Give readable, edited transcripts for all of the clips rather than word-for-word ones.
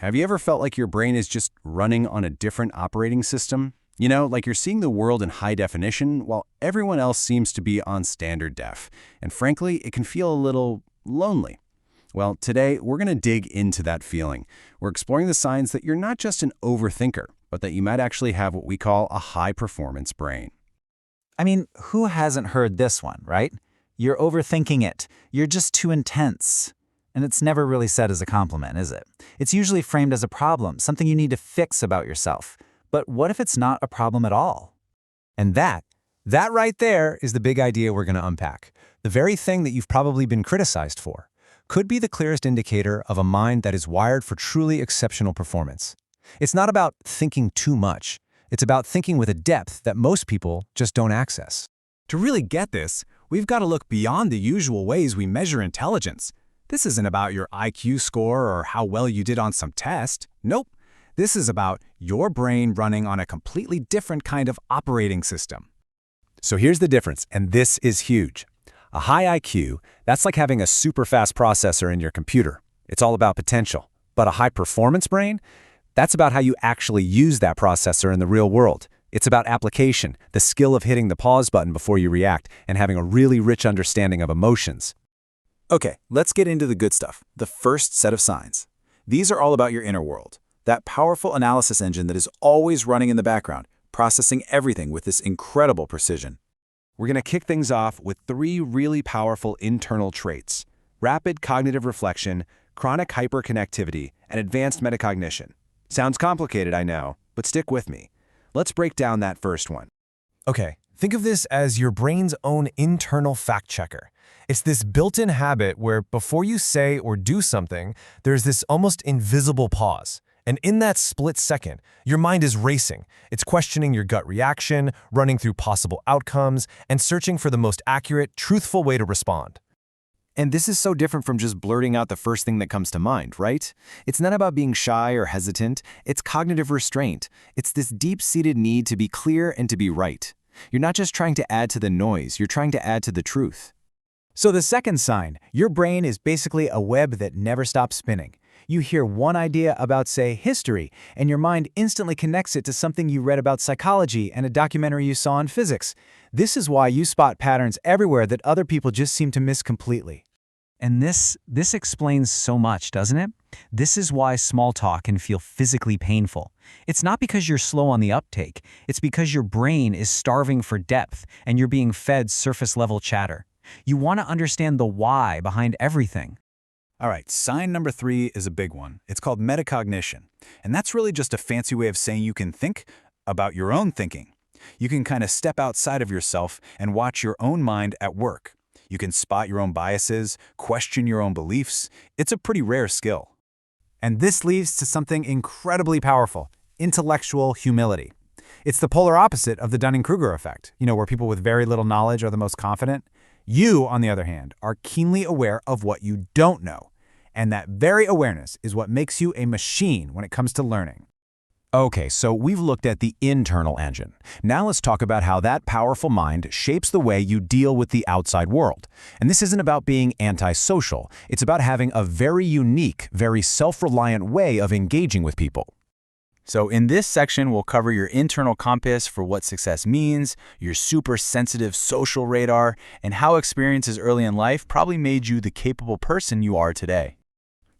Have you ever felt like your brain is just running on a different operating system? Like you're seeing the world in high definition while everyone else seems to be on standard def. And frankly, it can feel a little lonely. Well, today we're going to dig into that feeling. We're exploring the signs that you're not just an overthinker, but that you might actually have what we call a high-performance brain. I mean, who hasn't heard this one, right? You're overthinking it. You're just too intense. And it's never really said as a compliment, is it? It's usually framed as a problem, something you need to fix about yourself. But what if it's not a problem at all? And that right there is the big idea we're going to unpack. The very thing that you've probably been criticized for could be the clearest indicator of a mind that is wired for truly exceptional performance. It's not about thinking too much. It's about thinking with a depth that most people just don't access. To really get this, we've got to look beyond the usual ways we measure intelligence. This isn't about your IQ score or how well you did on some test. Nope. This is about your brain running on a completely different kind of operating system. So here's the difference, and this is huge. A high IQ, that's like having a super fast processor in your computer. It's all about potential. But a high-performance brain, that's about how you actually use that processor in the real world. It's about application, the skill of hitting the pause button before you react, and having a really rich understanding of emotions. Okay, let's get into the good stuff, the first set of signs. These are all about your inner world, that powerful analysis engine that is always running in the background, processing everything with this incredible precision. We're going to kick things off with 3 really powerful internal traits: rapid cognitive reflection, chronic hyperconnectivity, and advanced metacognition. Sounds complicated, I know, but stick with me. Let's break down that first one. Okay, think of this as your brain's own internal fact checker. It's this built-in habit where before you say or do something, there's this almost invisible pause. And in that split second, your mind is racing. It's questioning your gut reaction, running through possible outcomes, and searching for the most accurate, truthful way to respond. And this is so different from just blurting out the first thing that comes to mind, right? It's not about being shy or hesitant. It's cognitive restraint. It's this deep-seated need to be clear and to be right. You're not just trying to add to the noise, you're trying to add to the truth. So the second sign, your brain is basically a web that never stops spinning. You hear one idea about, say, history, and your mind instantly connects it to something you read about psychology and a documentary you saw on physics. This is why you spot patterns everywhere that other people just seem to miss completely. And this explains so much, doesn't it? This is why small talk can feel physically painful. It's not because you're slow on the uptake. It's because your brain is starving for depth and you're being fed surface-level chatter. You want to understand the why behind everything. All right, sign number 3 is a big one. It's called metacognition. And that's really just a fancy way of saying you can think about your own thinking. You can kind of step outside of yourself and watch your own mind at work. You can spot your own biases, question your own beliefs. It's a pretty rare skill. And this leads to something incredibly powerful: intellectual humility. It's the polar opposite of the Dunning-Kruger effect, where people with very little knowledge are the most confident. You, on the other hand, are keenly aware of what you don't know. And that very awareness is what makes you a machine when it comes to learning. Okay, so we've looked at the internal engine. Now let's talk about how that powerful mind shapes the way you deal with the outside world. And this isn't about being antisocial. It's about having a very unique, very self-reliant way of engaging with people. So in this section, we'll cover your internal compass for what success means, your super sensitive social radar, and how experiences early in life probably made you the capable person you are today.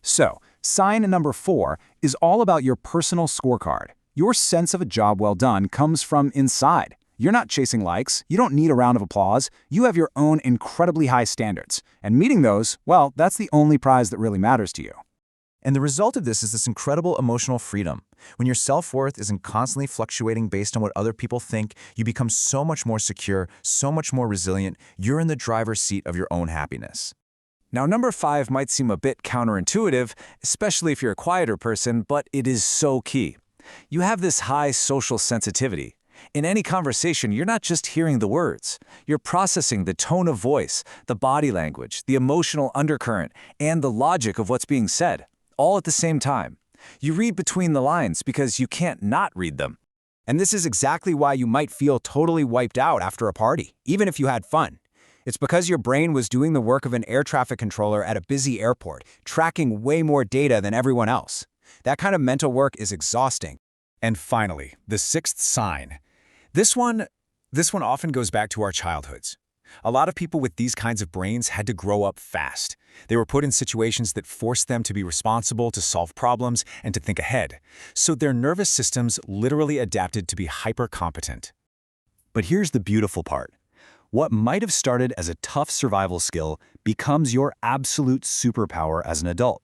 So, sign number 4 is all about your personal scorecard. Your sense of a job well done comes from inside. You're not chasing likes. You don't need a round of applause. You have your own incredibly high standards. And meeting those, well, that's the only prize that really matters to you. And the result of this is this incredible emotional freedom. When your self-worth isn't constantly fluctuating based on what other people think, you become so much more secure, so much more resilient. You're in the driver's seat of your own happiness. Now, number 5 might seem a bit counterintuitive, especially if you're a quieter person, but it is so key. You have this high social sensitivity. In any conversation, you're not just hearing the words. You're processing the tone of voice, the body language, the emotional undercurrent, and the logic of what's being said, all at the same time. You read between the lines because you can't not read them. And this is exactly why you might feel totally wiped out after a party, even if you had fun. It's because your brain was doing the work of an air traffic controller at a busy airport, tracking way more data than everyone else. That kind of mental work is exhausting. And finally, the sixth sign. This one often goes back to our childhoods. A lot of people with these kinds of brains had to grow up fast. They were put in situations that forced them to be responsible, to solve problems, and to think ahead. So their nervous systems literally adapted to be hyper-competent. But here's the beautiful part. What might have started as a tough survival skill becomes your absolute superpower as an adult.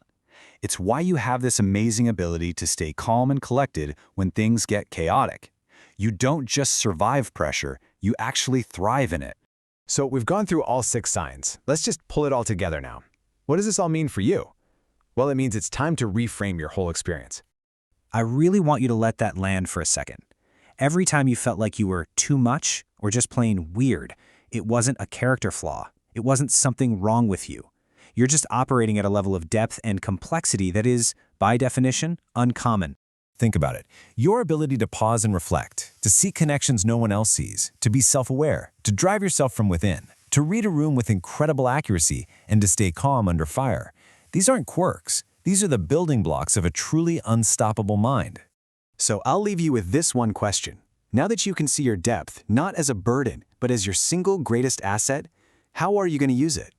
It's why you have this amazing ability to stay calm and collected when things get chaotic. You don't just survive pressure, you actually thrive in it. So we've gone through all 6 signs. Let's just pull it all together now. What does this all mean for you? Well, it means it's time to reframe your whole experience. I really want you to let that land for a second. Every time you felt like you were too much or just plain weird, it wasn't a character flaw. It wasn't something wrong with you. You're just operating at a level of depth and complexity that is, by definition, uncommon. Think about it. Your ability to pause and reflect, to see connections no one else sees, to be self-aware, to drive yourself from within, to read a room with incredible accuracy, and to stay calm under fire. These aren't quirks. These are the building blocks of a truly unstoppable mind. So I'll leave you with this one question. Now that you can see your depth, not as a burden, but as your single greatest asset, how are you going to use it?